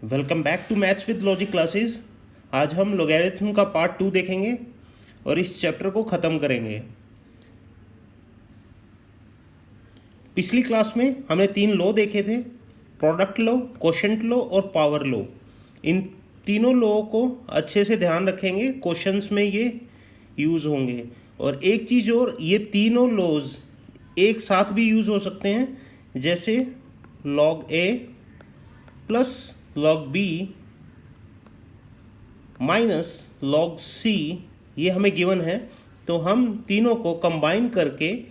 Welcome back to maths with logic classes. आज हम logarithm का पार्ट 2 देखेंगे और इस चैप्टर को ख़त्म करेंगे। पिछली क्लास में हमने 3 लॉ देखे थे, प्रोडक्ट लॉ, कोशेंट लॉ और पावर लॉ। इन तीनों लॉ को अच्छे से ध्यान रखेंगे, क्वेश्चंस में ये यूज़ होंगे। और एक चीज़ और, ये तीनों लॉज एक साथ भी यूज़ हो सकते हैं, जैसे log A plus log B minus log C, ये हमें गिवन है। तो हम तीनों को कंबाइन करके,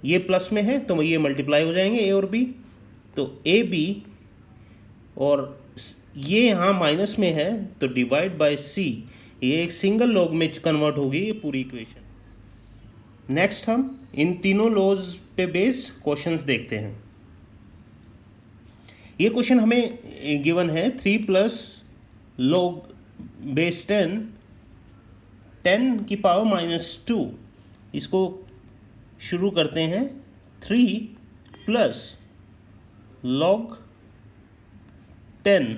ये प्लस में है तो ये मल्टीप्लाई हो जाएंगे A और B, तो AB, और ये यहाँ माइनस में है तो डिवाइड बाय C, ये एक सिंगल लॉग में कन्वर्ट होगी ये पूरी इक्वेशन। नेक्स्ट हम इन तीनों लॉज पे बेस्ड क्वेश्चंस देखते हैं। ये क्वेश्चन हमें गिवन है 3 प्लस log बेस 10 की पावर -2। इसको शुरू करते हैं 3 प्लस log 10,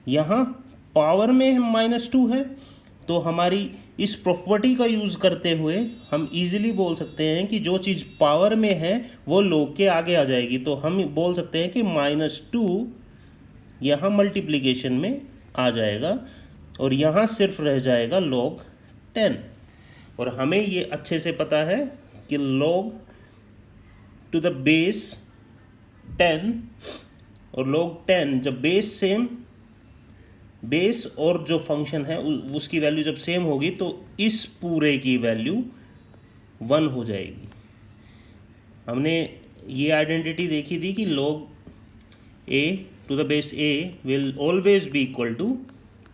यहाँ पावर में -2 है, तो हमारी इस प्रॉपर्टी का यूज़ करते हुए हम इजीली बोल सकते हैं कि जो चीज़ पावर में है वो log के आगे आ जाएगी। तो हम बोल सकते हैं कि -2 यहाँ मल्टीप्लिकेशन में आ जाएगा और यहाँ सिर्फ रह जाएगा log 10। और हमें ये अच्छे से पता है कि log टू द बेस 10 और log 10, जब बेस और जो फंक्शन है उसकी वैल्यू जब सेम होगी तो इस पूरे की वैल्यू 1 हो जाएगी। हमने ये आइडेंटिटी देखी थी कि log a to the base a will always be equal to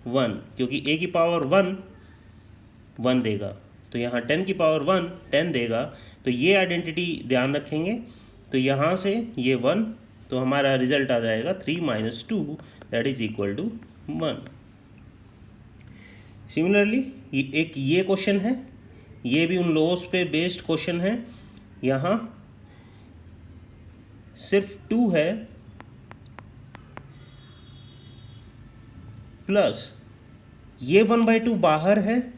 1, क्योंकि a की पावर 1 देगा, तो यहाँ 10 की पावर 10 देगा। तो ये आइडेंटिटी ध्यान रखेंगे, तो यहाँ से ये 1, तो हमारा रिजल्ट आ जाएगा 3 - 2 that is equal to 1। Similarly ये क्वेश्चन है, ये भी उन लॉज पे बेस्ड क्वेश्चन है। यहाँ सिर्फ 2 है प्लस ये 1/2 बाहर है,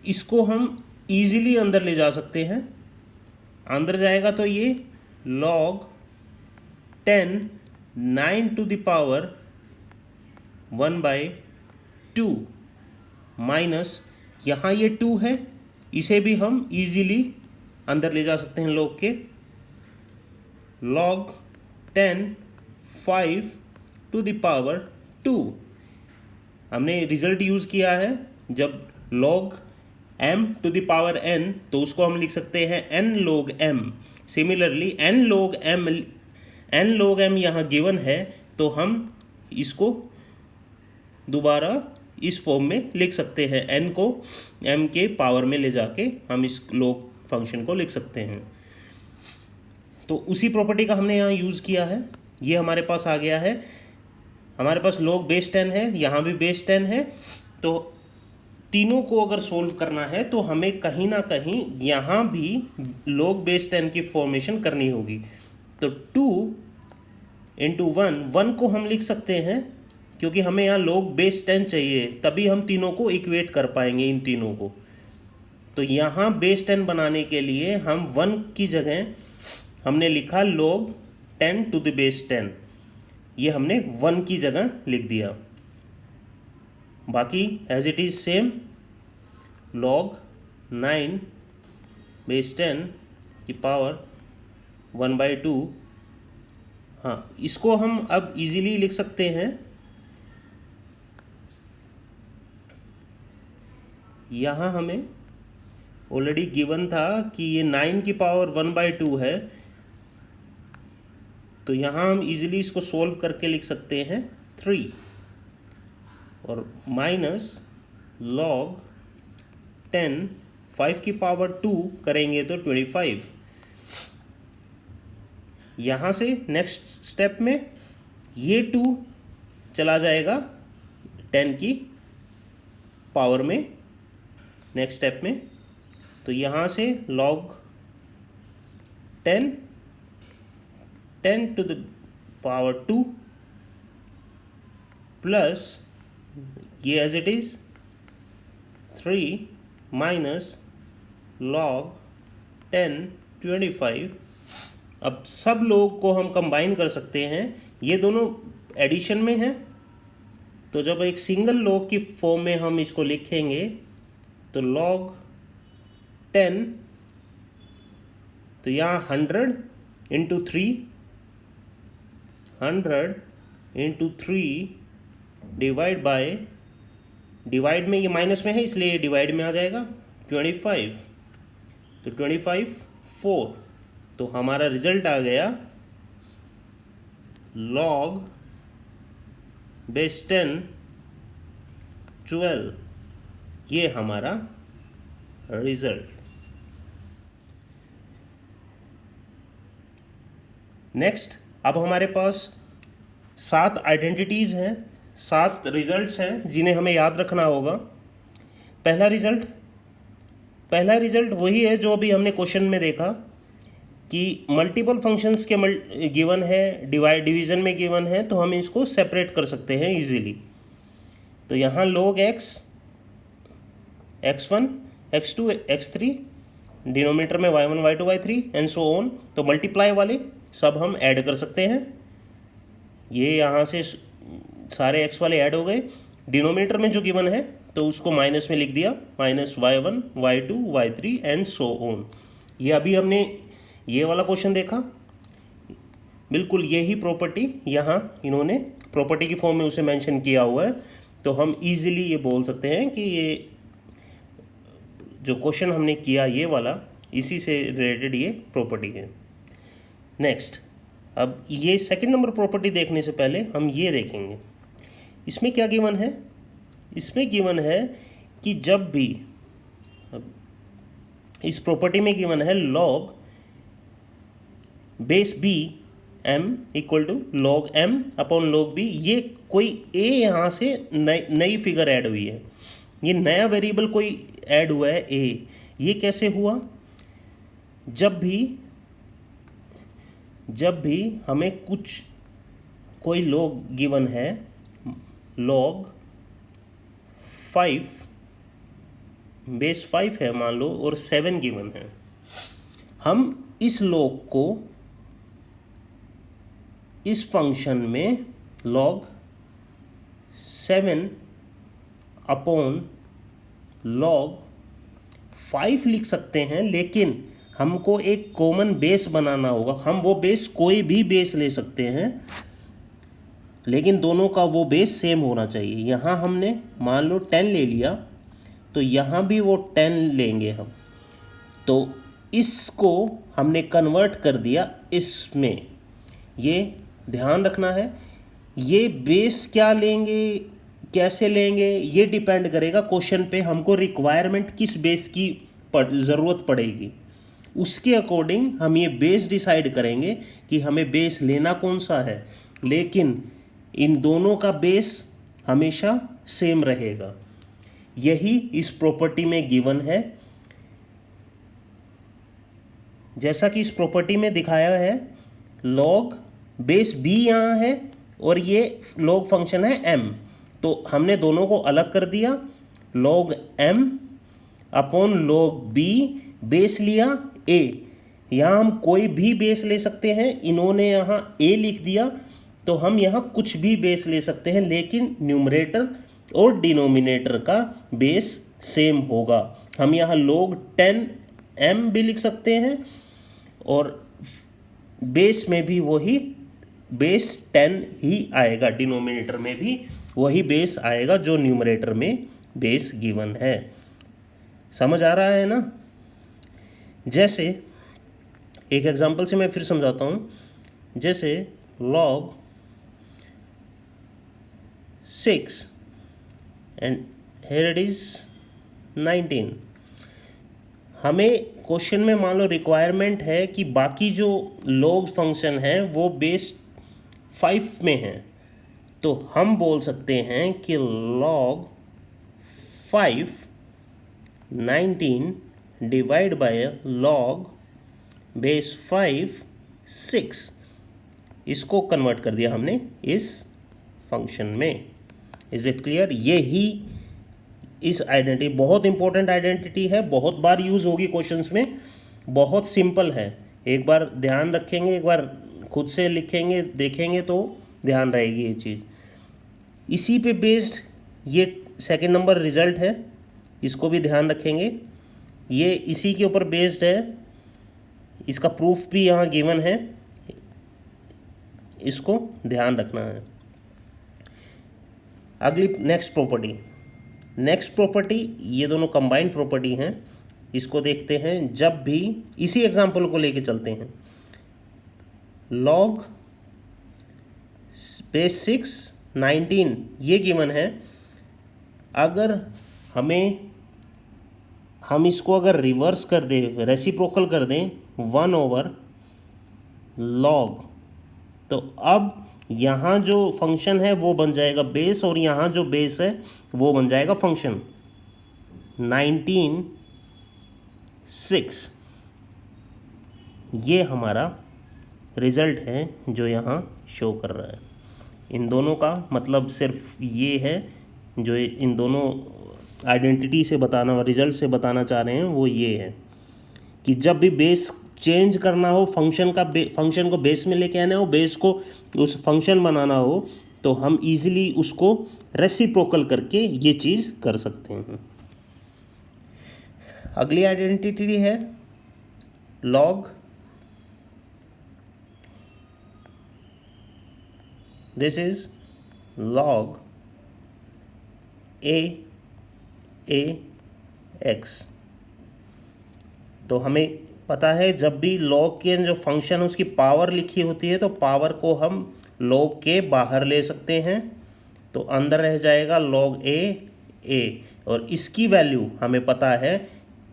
इसको हम इजीली अंदर ले जा सकते हैं। अंदर जाएगा तो ये log 10 9 to the power 1/2 minus यहाँ ये 2 है, इसे भी हम इजीली अंदर ले जा सकते हैं log के, log 10 5 टू द पावर 2। हमने रिजल्ट यूज़ किया है, जब log m to the power n तो उसको हम लिख सकते हैं n log m। Similarly n log m यहाँ गिवन है, तो हम इसको दोबारा इस फॉर्म में लिख सकते हैं, n को m के पावर में ले जाके हम इस log फंक्शन को लिख सकते हैं। तो उसी प्रॉपर्टी का हमने यहाँ यूज़ किया है, ये हमारे पास आ गया है। हमारे पास log बेस 10 है, यहाँ भी बेस 10 है, तो तीनों को अगर सोल्व करना है तो हमें कहीं ना कहीं यहाँ भी log बेस 10 की फॉर्मेशन करनी होगी। तो 2 × 1 को हम लिख सकते हैं, क्योंकि हमें यहाँ log बेस 10 चाहिए, तभी हम तीनों को इक्वेट कर पाएंगे इन तीनों को। तो यहाँ बेस 10 बनाने के लिए हम 1 की जगह हमने लिखा log 10 टू द बेस 10, ये हमने 1 की जगह लिख दिया। बाकी as it is same, log 9 base 10 की पावर 1/2। हाँ, इसको हम अब इजीली लिख सकते हैं, यहाँ हमें ऑलरेडी गिवन था कि ये 9 की पावर 1/2 है, तो यहाँ हम इजीली इसको सोल्व करके लिख सकते हैं 3, और माइनस log 10 5 की पावर 2 करेंगे तो 25। यहाँ से नेक्स्ट स्टेप में ये 2 चला जाएगा 10 की पावर में नेक्स्ट स्टेप में, तो यहाँ से log 10 to the power 2 plus ये as it is 3 minus log 10 25। अब सब लोग को हम कंबाइन कर सकते हैं, ये दोनों एडिशन में हैं, तो जब एक सिंगल log की फॉर्म में हम इसको लिखेंगे तो log 10, तो यहाँ 100 इंटू 3, 100 इंटू 3 डिवाइड में ये माइनस में है इसलिए ये डिवाइड में आ जाएगा 25, तो 25 4, तो हमारा रिजल्ट आ गया log बेस 10 12, ये हमारा रिजल्ट। नेक्स्ट, अब हमारे पास 7 आइडेंटिटीज़ हैं, 7 रिजल्ट्स हैं जिन्हें हमें याद रखना होगा। पहला रिजल्ट वही है जो अभी हमने क्वेश्चन में देखा कि मल्टीपल फंक्शंस के गिवन है, डिवीज़न में गिवन है, तो हम इसको सेपरेट कर सकते हैं इजीली। तो यहाँ log x, x1, x2, x3, denominator में y1, y2, y3 and so on, तो मल्टीप्लाई वाले सब हम ऐड कर सकते हैं। ये यहाँ से सारे x वाले ऐड हो गए, डिनोमिनेटर में जो गिवन है तो उसको माइनस में लिख दिया, minus y1, y2, y3 and so on. ये अभी हमने ये वाला क्वेश्चन देखा, बिल्कुल यही प्रॉपर्टी यहाँ इन्होंने प्रॉपर्टी की फॉर्म में उसे मेंशन किया हुआ है, तो हम इजीली ये बोल सकते हैं कि ये जो क्वेश्चन हमने किया ये वाला इसी से रिलेटेड ये प्रॉपर्टी है। नेक्स्ट, अब ये सेकंड नंबर प्रॉपर्टी देखने से पहले हम ये देखेंगे इसमें क्या गिवन है। इसमें गिवन है कि जब भी इस प्रॉपर्टी में गिवन है log base b m equal to log m upon log b, ये कोई a यहाँ से नई फिगर ऐड हुई है, ये नया वेरिएबल कोई ऐड हुआ है a। ये कैसे हुआ? जब भी हमें कोई log गिवन है, log 5 बेस 5 है मान लो और 7 गिवन है, हम इस log को इस फंक्शन में log 7 अपॉन log 5 लिख सकते हैं, लेकिन हमको एक कॉमन बेस बनाना होगा। हम वो बेस कोई भी बेस ले सकते हैं, लेकिन दोनों का वो बेस सेम होना चाहिए। यहाँ हमने मान लो 10 ले लिया, तो यहाँ भी वो 10 लेंगे हम, तो इसको हमने कन्वर्ट कर दिया इसमें। ये ध्यान रखना है, ये बेस क्या लेंगे कैसे लेंगे ये डिपेंड करेगा क्वेश्चन पे, हमको रिक्वायरमेंट किस बेस की ज़रूरत पड़ेगी, उसके अकॉर्डिंग हम ये बेस डिसाइड करेंगे कि हमें बेस लेना कौन सा है, लेकिन इन दोनों का बेस हमेशा सेम रहेगा। यही इस प्रॉपर्टी में गिवन है, जैसा कि इस प्रॉपर्टी में दिखाया है। log बेस b यहाँ है और ये log फंक्शन है m, तो हमने दोनों को अलग कर दिया, log m upon log b, base लिया a। यहाँ हम कोई भी बेस ले सकते हैं, इन्होंने यहाँ a लिख दिया, तो हम यहाँ कुछ भी बेस ले सकते हैं, लेकिन न्यूमरेटर और डिनोमिनेटर का बेस सेम होगा। हम यहाँ log 10 m भी लिख सकते हैं और बेस में भी वही बेस 10 ही आएगा, डिनोमिनेटर में भी वही बेस आएगा जो न्यूमरेटर में बेस गिवन है। समझ आ रहा है ना? जैसे एक एग्जांपल से मैं फिर समझाता हूँ, जैसे log 6 and here it is 19। हमें क्वेश्चन में मान लो रिक्वायरमेंट है कि बाकी जो log फंक्शन है वो बेस 5 में है, तो हम बोल सकते हैं कि log 5 19 divide by log base 5 6, इसको कन्वर्ट कर दिया हमने इस फंक्शन में। Is it clear? ये ही इस आइडेंटिटी, बहुत इंपॉर्टेंट आइडेंटिटी है, बहुत बार यूज़ होगी क्वेश्चंस में, बहुत सिंपल है। एक बार ध्यान रखेंगे, एक बार खुद से लिखेंगे देखेंगे तो ध्यान रहेगी ये चीज़। इसी पे बेस्ड ये सेकंड नंबर रिजल्ट है, इसको भी ध्यान रखेंगे, ये इसी के ऊपर बेस्ड है। इसका प्रूफ भी यहाँ गिवन है, इसको ध्यान रखना है। अगली नेक्स्ट प्रॉपर्टी, ये दोनों कंबाइंड प्रॉपर्टी हैं, इसको देखते हैं। जब भी इसी एग्जांपल को लेके चलते हैं, log बेस 6 19 ये गिवन है। अगर हम इसको अगर रिवर्स कर दें, रेसिप्रोकल कर दें 1/log, तो अब यहाँ जो फंक्शन है वो बन जाएगा बेस, और यहाँ जो बेस है वो बन जाएगा फंक्शन 19/6। ये हमारा रिजल्ट है जो यहाँ शो कर रहा है। इन दोनों का मतलब सिर्फ ये है, जो इन दोनों आइडेंटिटी से बताना, रिजल्ट से बताना चाह रहे हैं वो ये है कि जब भी बेस चेंज करना हो, फंक्शन को बेस में लेके आना हो, बेस को उस फंक्शन बनाना हो, तो हम इजीली उसको रेसिप्रोकल करके ये चीज़ कर सकते हैं। अगली आइडेंटिटी है log, this is log AX। तो हमें पता है जब भी log के जो फंक्शन है उसकी पावर लिखी होती है, तो पावर को हम log के बाहर ले सकते हैं, तो अंदर रह जाएगा log A। और इसकी वैल्यू हमें पता है,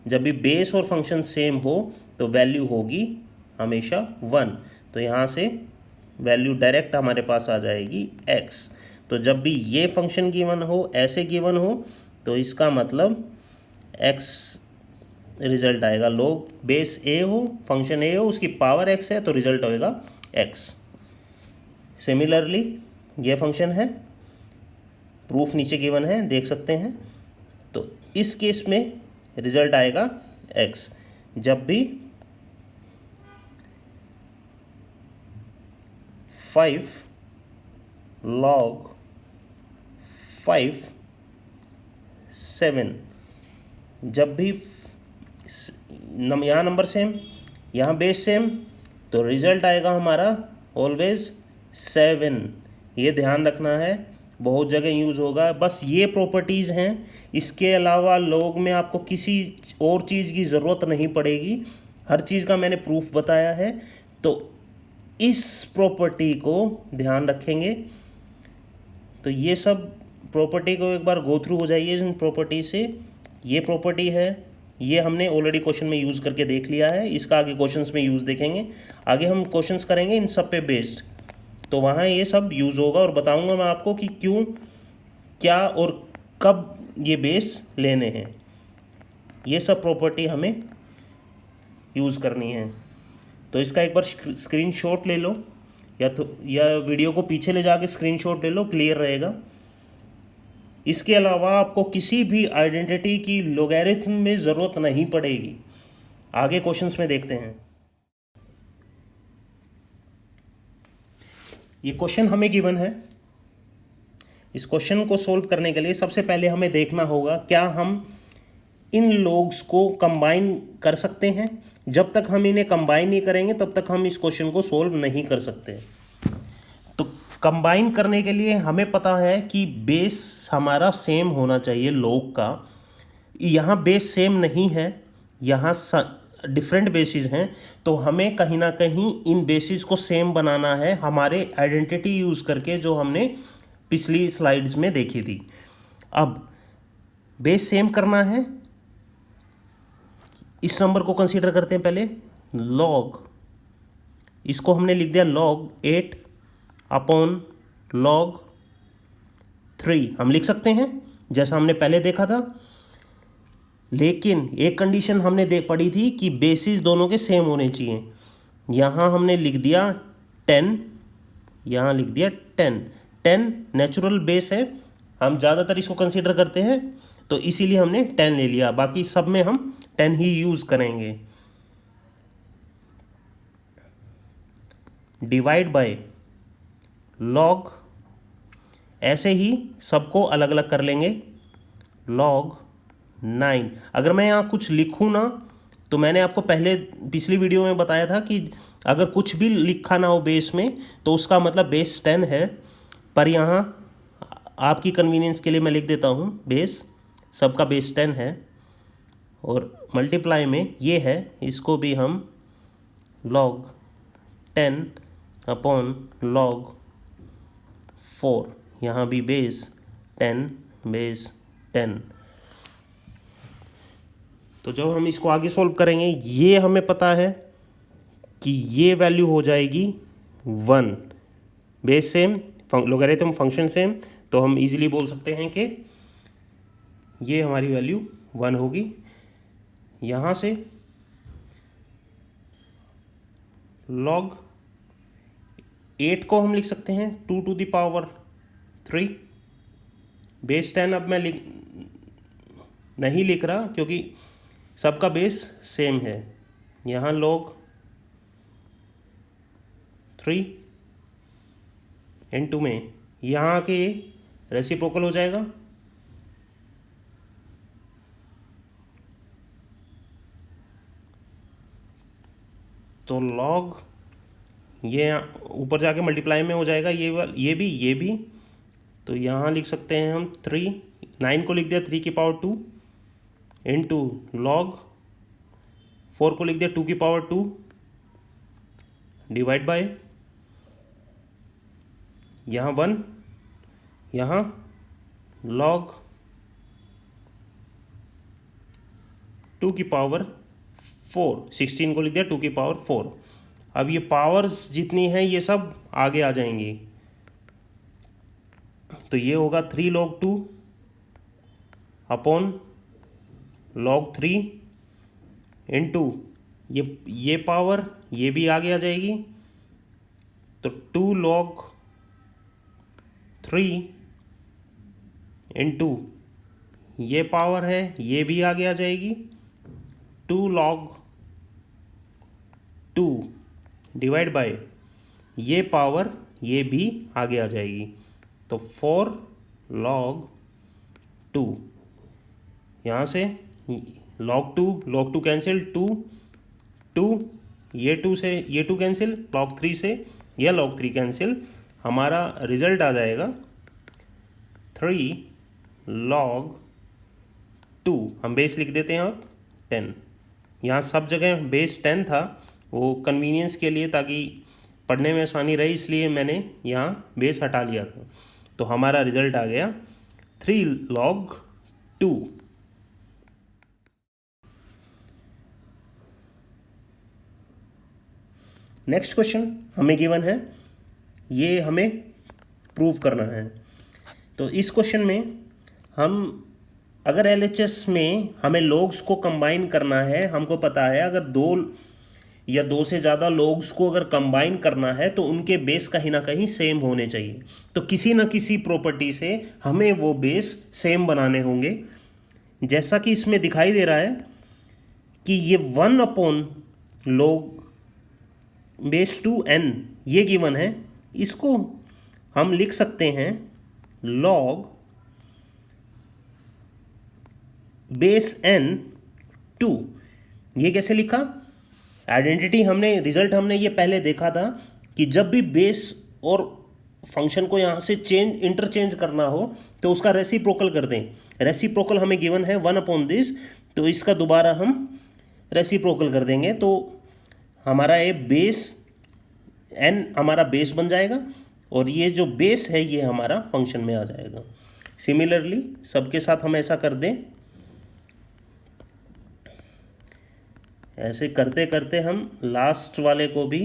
जब भी बेस और फंक्शन सेम हो तो वैल्यू होगी हमेशा 1। तो यहाँ से वैल्यू डायरेक्ट हमारे पास आ जाएगी x। तो जब भी ये फंक्शन गिवन हो, ऐसे गिवन हो, तो इसका मतलब x रिजल्ट आएगा। log बेस a हो, फंक्शन a हो, उसकी पावर x है, तो रिजल्ट होएगा x। सिमिलरली ये फंक्शन है, प्रूफ नीचे गिवन है, देख सकते हैं। तो इस केस में रिजल्ट आएगा x। जब भी 5 log 5 7, जब भी यहाँ नंबर सेम, यहाँ बेस सेम, तो रिजल्ट आएगा हमारा ऑलवेज 7। ये ध्यान रखना है, बहुत जगह यूज़ होगा। बस ये प्रॉपर्टीज़ हैं, इसके अलावा log में आपको किसी और चीज़ की ज़रूरत नहीं पड़ेगी। हर चीज़ का मैंने प्रूफ बताया है, तो इस प्रॉपर्टी को ध्यान रखेंगे। तो ये सब प्रॉपर्टी को एक बार गो थ्रू हो जाइए इन प्रॉपर्टी से। ये प्रॉपर्टी है, ये हमने ऑलरेडी क्वेश्चन में यूज़ करके देख लिया है, इसका आगे क्वेश्चंस में यूज़ देखेंगे। आगे हम क्वेश्चंस करेंगे इन सब पे बेस्ड, तो वहाँ ये सब यूज़ होगा और बताऊंगा मैं आपको कि क्यों, क्या और कब ये बेस लेने हैं। ये सब प्रॉपर्टी हमें यूज़ करनी है। तो इसका एक बार स्क्रीनशॉट ले लो, या वीडियो को पीछे ले जाके स्क्रीनशॉट ले लो, क्लियर रहेगा। इसके अलावा आपको किसी भी आइडेंटिटी की लॉगरिथम में ज़रूरत नहीं पड़ेगी। आगे क्वेश्चंस में देखते हैं। ये क्वेश्चन हमें गिवन है। इस क्वेश्चन को सोल्व करने के लिए सबसे पहले हमें देखना होगा क्या हम इन लॉग्स को कंबाइन कर सकते हैं। जब तक हम इन्हें कंबाइन नहीं करेंगे तब तक हम इस क्वेश्चन को सोल्व नहीं कर सकते। तो कंबाइन करने के लिए हमें पता है कि बेस हमारा सेम होना चाहिए लॉग का। यहाँ बेस सेम नहीं है, यहाँ डिफरेंट बेसिस हैं, तो हमें कहीं ना कहीं इन बेसिस को सेम बनाना है हमारे आइडेंटिटी यूज़ करके, जो हमने पिछली स्लाइड्स में देखी थी। अब बेस सेम करना है, इस नंबर को कंसीडर करते हैं पहले log, इसको हमने लिख दिया log 8/log 3 हम लिख सकते हैं जैसा हमने पहले देखा था। लेकिन एक कंडीशन हमने पढ़ी थी कि बेसिस दोनों के सेम होने चाहिए। यहाँ हमने लिख दिया 10, यहाँ लिख दिया 10 नेचुरल बेस है, हम ज़्यादातर इसको कंसिडर करते हैं, तो इसीलिए हमने 10 ले लिया। बाकी सब में हम 10 ही यूज़ करेंगे। डिवाइड बाय लॉग, ऐसे ही सबको अलग अलग कर लेंगे। लॉग 9। अगर मैं यहाँ कुछ लिखूँ ना, तो मैंने आपको पहले पिछली वीडियो में बताया था कि अगर कुछ भी लिखा ना हो बेस में तो उसका मतलब बेस 10 है। पर यहाँ आपकी कन्वीनियंस के लिए मैं लिख देता हूँ बेस, सबका बेस 10 है। और मल्टीप्लाई में ये है, इसको भी हम log 10 अपॉन log 4, यहाँ भी बेस 10 बेस 10। तो जब हम इसको आगे सॉल्व करेंगे, ये हमें पता है कि ये वैल्यू हो जाएगी 1। Base same, logarithm function same, तो हम इजीली बोल सकते हैं कि ये हमारी वैल्यू 1 होगी। यहाँ से log 8 को हम लिख सकते हैं 2 to the power 3। बेस 10 अब मैं नहीं लिख रहा क्योंकि सबका बेस सेम है। यहाँ log 3 into में यहाँ के रेसिप्रोकल हो जाएगा, तो log ये ऊपर जाके मल्टीप्लाई में हो जाएगा, ये भी। तो यहाँ लिख सकते हैं हम 9 को लिख दिया 3 की पावर 2 इंटू log 4 को लिख दिया 2 की पावर 2 डिवाइड बाय यहाँ 1, यहाँ log 2 की पावर 4, 16 को लिख दिया 2 की पावर 4। अब ये पावर्स जितनी हैं ये सब आगे आ जाएंगी, तो ये होगा 3 log 2 अपॉन log 3 इंटू ये पावर ये भी आगे आ जाएगी, तो 2 log 3 इंटू ये पावर है ये भी आगे आ जाएगी, 2 log 2 डिवाइड बाय ये पावर ये भी आगे आ जाएगी, तो 4 log 2। यहाँ से log 2 कैंसिल, 2 ये 2 से ये 2 कैंसिल, log 3 से यह log 3 कैंसिल। हमारा रिजल्ट आ जाएगा 3 log 2। हम बेस लिख देते हैं अब 10। यहाँ सब जगह बेस 10 था, वो कन्वीनियंस के लिए ताकि पढ़ने में आसानी रही, इसलिए मैंने यहाँ बेस हटा लिया था। तो हमारा रिजल्ट आ गया 3 log 2। नेक्स्ट क्वेश्चन हमें गिवन है, ये हमें प्रूव करना है। तो इस क्वेश्चन में हम अगर LHS में हमें लॉग्स को कंबाइन करना है, हमको पता है अगर 2 या 2 से ज़्यादा लॉग्स को अगर कंबाइन करना है तो उनके बेस कहीं ना कहीं सेम होने चाहिए। तो किसी न किसी प्रॉपर्टी से हमें वो बेस सेम बनाने होंगे। जैसा कि इसमें दिखाई दे रहा है कि ये 1 अपॉन log बेस 2n ये गिवन है, इसको हम लिख सकते हैं log बेस n 2। ये कैसे लिखा? आइडेंटिटी रिजल्ट हमने ये पहले देखा था कि जब भी बेस और फंक्शन को यहाँ से इंटरचेंज करना हो तो उसका रेसिप्रोकल कर दें। रेसिप्रोकल हमें गिवन है 1 अपॉन दिस, तो इसका दोबारा हम रेसिप्रोकल कर देंगे, तो हमारा ये बेस n हमारा बेस बन जाएगा और ये जो बेस है ये हमारा फंक्शन में आ जाएगा। सिमिलरली सबके साथ हम ऐसा कर दें। ऐसे करते करते हम लास्ट वाले को भी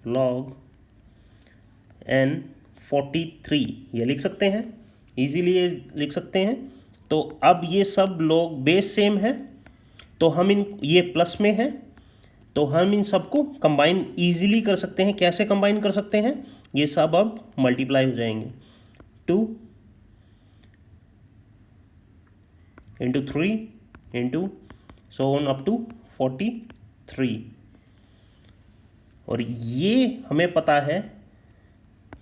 log n 43 ये लिख सकते हैं, इजीली ये लिख सकते हैं। तो अब ये सब log बेस सेम है, तो हम ये प्लस में है, तो हम इन सबको कंबाइन इजीली कर सकते हैं। कैसे कंबाइन कर सकते हैं? ये सब अब मल्टीप्लाई हो जाएंगे, 2 into 3 into so on up to 43। और ये हमें पता है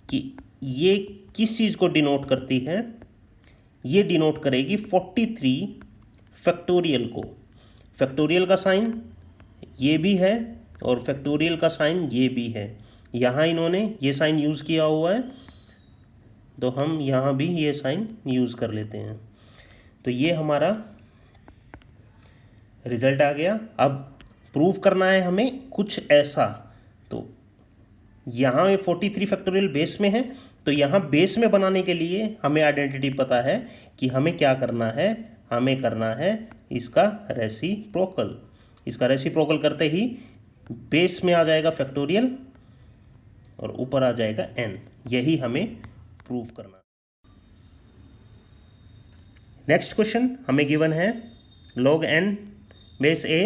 कि ये किस चीज़ को डिनोट करती है, ये डिनोट करेगी 43 फैक्टोरियल को। फैक्टोरियल का साइन ये भी है और फैक्टोरियल का साइन ये भी है। यहाँ इन्होंने ये साइन यूज़ किया हुआ है, तो हम यहाँ भी ये साइन यूज़ कर लेते हैं। तो ये हमारा रिजल्ट आ गया। अब प्रूव करना है हमें कुछ ऐसा। तो यहाँ 43 फैक्टोरियल बेस में है, तो यहाँ बेस में बनाने के लिए हमें आइडेंटिटी पता है कि हमें क्या करना है। हमें करना है इसका रेसिप्रोकल। इसका रेसिप्रोकल करते ही बेस में आ जाएगा फैक्टोरियल और ऊपर आ जाएगा n। यही हमें प्रूव करना। नेक्स्ट क्वेश्चन हमें गिवन है log n base a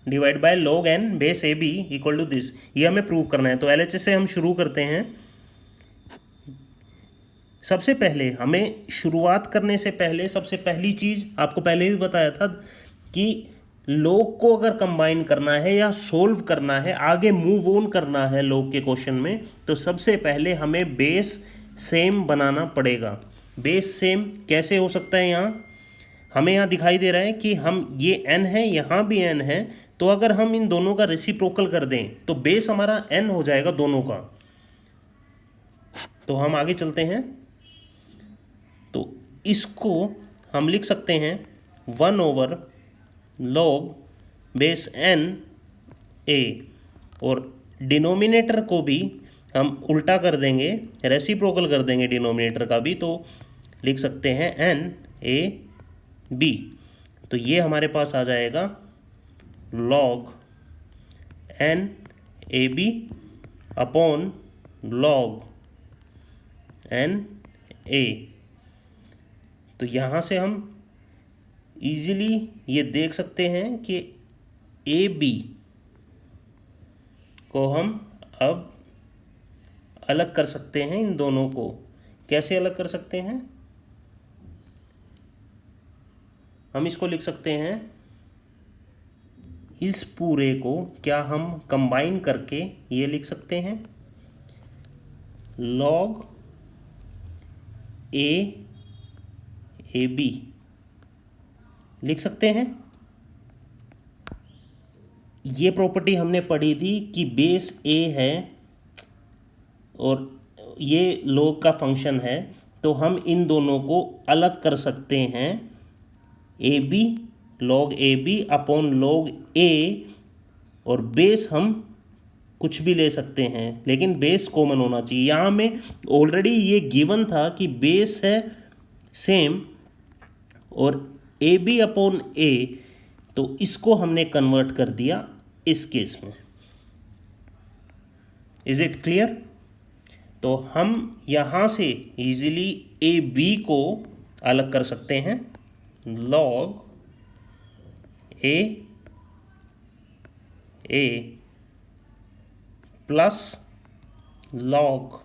divide by log n base ab equal to this. ये हमें प्रूव करना है। तो LHS से हम शुरू करते हैं। सबसे पहले हमें शुरुआत करने से पहले सबसे पहली चीज़ आपको पहले भी बताया था कि log को अगर कंबाइन करना है या सोल्व करना है, आगे मूव ऑन करना है log के क्वेश्चन में, तो सबसे पहले हमें बेस सेम बनाना पड़ेगा। बेस सेम कैसे हो सकता है? हमें यहाँ दिखाई दे रहा है कि हम ये n है, यहाँ भी n है, तो अगर हम इन दोनों का रेसिप्रोकल कर दें तो बेस हमारा n हो जाएगा दोनों का। तो हम आगे चलते हैं। तो इसको हम लिख सकते हैं 1 log बेस n a, और डिनोमिनेटर को भी हम उल्टा कर देंगे, रेसिप्रोकल कर देंगे डिनोमिनेटर का भी, तो लिख सकते हैं n a b। तो ये हमारे पास आ जाएगा log n a b upon log n a। तो यहाँ से हम इजीली ये देख सकते हैं कि ए बी को हम अब अलग कर सकते हैं। इन दोनों को कैसे अलग कर सकते हैं? हम इसको लिख सकते हैं, इस पूरे को क्या हम कंबाइन करके ये लिख सकते हैं log ए बी लिख सकते हैं। ये प्रॉपर्टी हमने पढ़ी थी कि बेस a है और ये log का फंक्शन है, तो हम इन दोनों को अलग कर सकते हैं। A B log A B upon log a, और बेस हम कुछ भी ले सकते हैं, लेकिन बेस कॉमन होना चाहिए। यहाँ में ऑलरेडी ये गिवन था कि बेस है सेम और ए बी अपॉन ए, तो इसको हमने कन्वर्ट कर दिया इस केस में। Is it clear? तो हम यहाँ से इजीली ए बी को अलग कर सकते हैं। log A plus log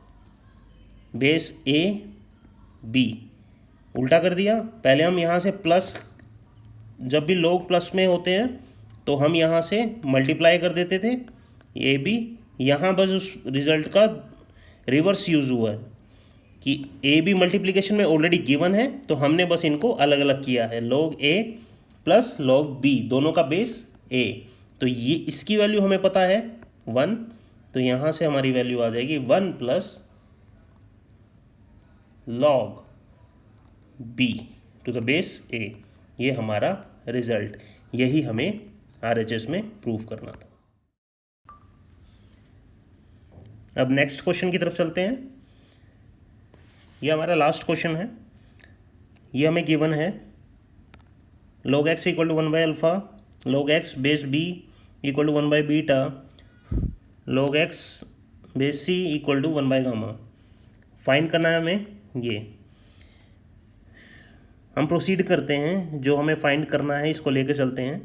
base A B, उल्टा कर दिया। पहले हम यहाँ से प्लस, जब भी log प्लस में होते हैं तो हम यहाँ से मल्टीप्लाई कर देते थे ए बी। यहाँ बस उस रिजल्ट का रिवर्स यूज़ हुआ है कि ए बी मल्टीप्लिकेशन में ऑलरेडी गिवन है, तो हमने बस इनको अलग अलग किया है। log A plus log B, दोनों का बेस ए। तो ये इसकी वैल्यू हमें पता है 1, तो यहाँ से हमारी वैल्यू आ जाएगी 1 plus log B to the base A. ये हमारा रिजल्ट, यही हमें RHS में प्रूव करना था। अब नेक्स्ट क्वेश्चन की तरफ चलते हैं। ये हमारा लास्ट क्वेश्चन है। ये हमें गिवन है log x equal to 1 by alpha, log x base b equal to 1 by beta, log x base c equal to 1 by gamma. Find करना है हमें ये। हम प्रोसीड करते हैं, जो हमें फाइंड करना है इसको लेकर चलते हैं।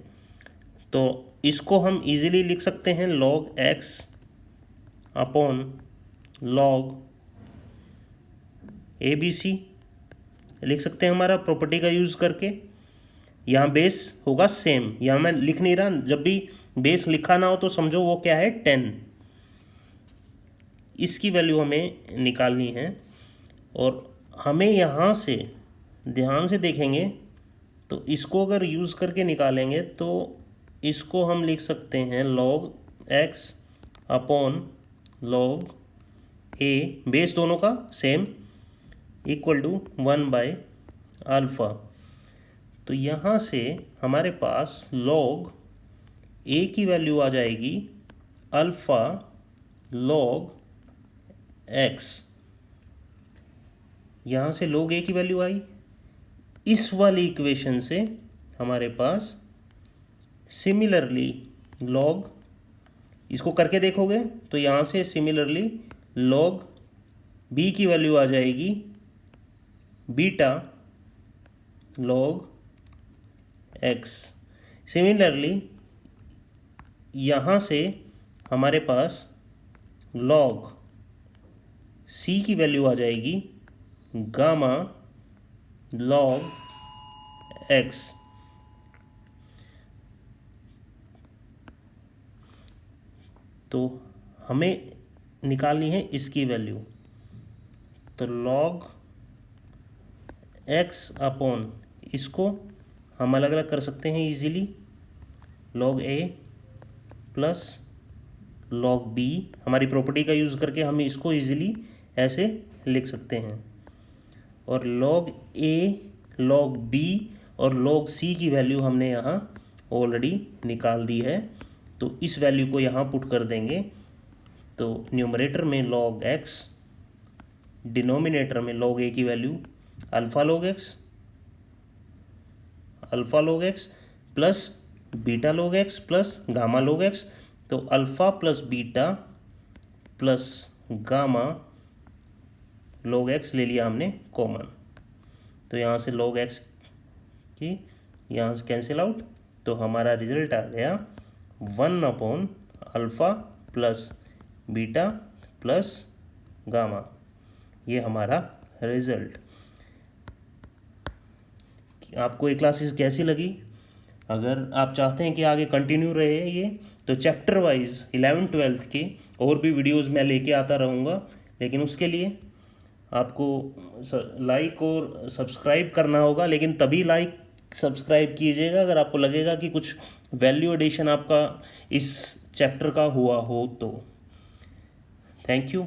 तो इसको हम इजीली लिख सकते हैं log x upon log ABC लिख सकते हैं हमारा प्रॉपर्टी का यूज़ करके। यहाँ बेस होगा सेम, यहाँ मैं लिख नहीं रहा, जब भी बेस लिखा ना हो तो समझो वो क्या है 10। इसकी वैल्यू हमें निकालनी है और हमें यहाँ से ध्यान से देखेंगे तो इसको अगर यूज़ करके निकालेंगे तो इसको हम लिख सकते हैं log x upon log a, base दोनों का सेम, इक्वल टू 1/α। तो यहाँ से हमारे पास log a की वैल्यू आ जाएगी अल्फ़ा log x। यहाँ से log a की वैल्यू आई, इस वाली इक्वेशन से हमारे पास सिमिलरली log, इसको करके देखोगे तो यहाँ से सिमिलरली log b की वैल्यू आ जाएगी बीटा log x। सिमिलरली यहाँ से हमारे पास log c की वैल्यू आ जाएगी गामा log x। तो हमें निकालनी है इसकी वैल्यू, तो log x अपॉन इसको हम अलग अलग कर सकते हैं easily, log a plus log b, हमारी प्रॉपर्टी का यूज़ करके हम इसको इजीली ऐसे लिख सकते हैं। और log a, log b और log c की वैल्यू हमने यहाँ ऑलरेडी निकाल दी है, तो इस वैल्यू को यहाँ पुट कर देंगे। तो न्यूमरेटर में log x, डिनोमिनेटर में log a की value alpha log x plus beta log x plus gamma log x। तो alpha plus beta plus gamma log x ले लिया हमने कॉमन, तो यहाँ से log x की यहाँ से कैंसिल आउट, तो हमारा रिजल्ट आ गया 1/अल्फ़ा प्लस बीटा प्लस गामा। ये हमारा रिजल्ट। आपको ये क्लासेस कैसी लगी? अगर आप चाहते हैं कि आगे कंटिन्यू रहे ये, तो चैप्टर वाइज 11th-12th के और भी वीडियोस मैं लेके आता रहूँगा, लेकिन उसके लिए आपको लाइक और सब्सक्राइब करना होगा। लेकिन तभी लाइक सब्सक्राइब कीजिएगा अगर आपको लगेगा कि कुछ वैल्यू एडिशन आपका इस चैप्टर का हुआ हो तो। Thank you.